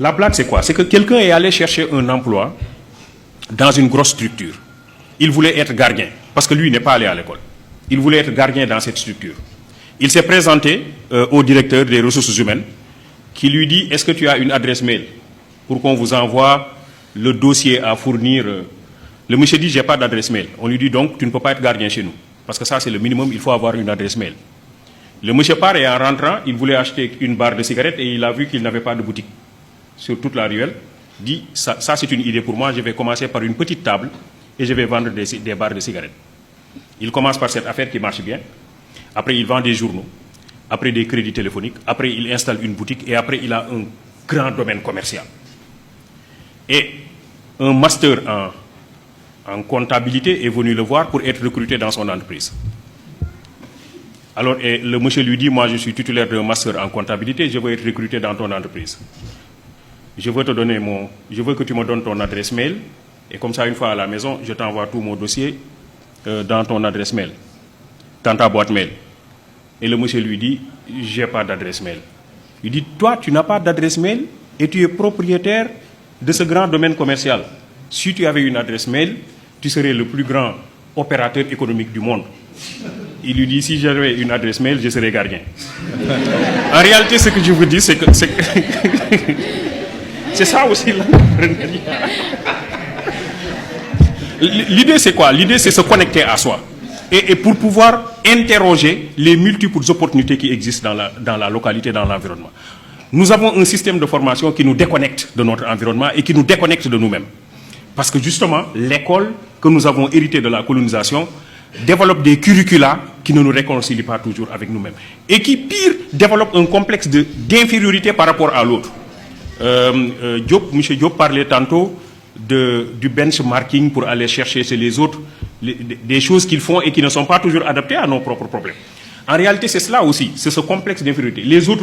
La blague, c'est quoi? C'est que quelqu'un est allé chercher un emploi dans une grosse structure. Il voulait être gardien, parce que lui n'est pas allé à l'école. Il voulait être gardien dans cette structure. Il s'est présenté au directeur des ressources humaines, qui lui dit: est-ce que tu as une adresse mail pour qu'on vous envoie le dossier à fournir? Le monsieur dit: j'ai pas d'adresse mail. On lui dit: donc tu ne peux pas être gardien chez nous, parce que ça c'est le minimum, il faut avoir une adresse mail. Le monsieur part et en rentrant, il voulait acheter une barre de cigarettes et il a vu qu'il n'avait pas de boutique sur toute la ruelle. Dit: ça c'est une idée pour moi, je vais commencer par une petite table et je vais vendre des barres de cigarettes. Il commence par cette affaire qui marche bien. Après, il vend des journaux. Après, des crédits téléphoniques. Après, il installe une boutique. Et après, il a un grand domaine commercial. Et un master en comptabilité est venu le voir pour être recruté dans son entreprise. Alors, et le monsieur lui dit: moi, je suis titulaire d'un master en comptabilité, je veux être recruté dans ton entreprise. Je veux que tu me donnes ton adresse mail. Et comme ça, une fois à la maison, je t'envoie tout mon dossier dans ton adresse mail, dans ta boîte mail. Et le monsieur lui dit: j'ai pas d'adresse mail. Il dit: toi, tu n'as pas d'adresse mail et tu es propriétaire de ce grand domaine commercial. Si tu avais une adresse mail, tu serais le plus grand opérateur économique du monde. Il lui dit: si j'avais une adresse mail, je serais gardien. En réalité, ce que je vous dis, c'est que c'est ça aussi l'entrepreneuriat. L'idée, c'est quoi? L'idée, c'est se connecter à soi. Et pour pouvoir interroger les multiples opportunités qui existent dans la localité, dans l'environnement. Nous avons un système de formation qui nous déconnecte de notre environnement et qui nous déconnecte de nous-mêmes. Parce que justement, l'école que nous avons héritée de la colonisation développe des curricula qui ne nous réconcilient pas toujours avec nous-mêmes. Et qui, pire, développe un complexe d'infériorité par rapport à l'autre. M. Diop parlait tantôt du benchmarking pour aller chercher chez les autres des choses qu'ils font et qui ne sont pas toujours adaptées à nos propres problèmes. En réalité, c'est cela aussi, c'est ce complexe d'infériorité. Les autres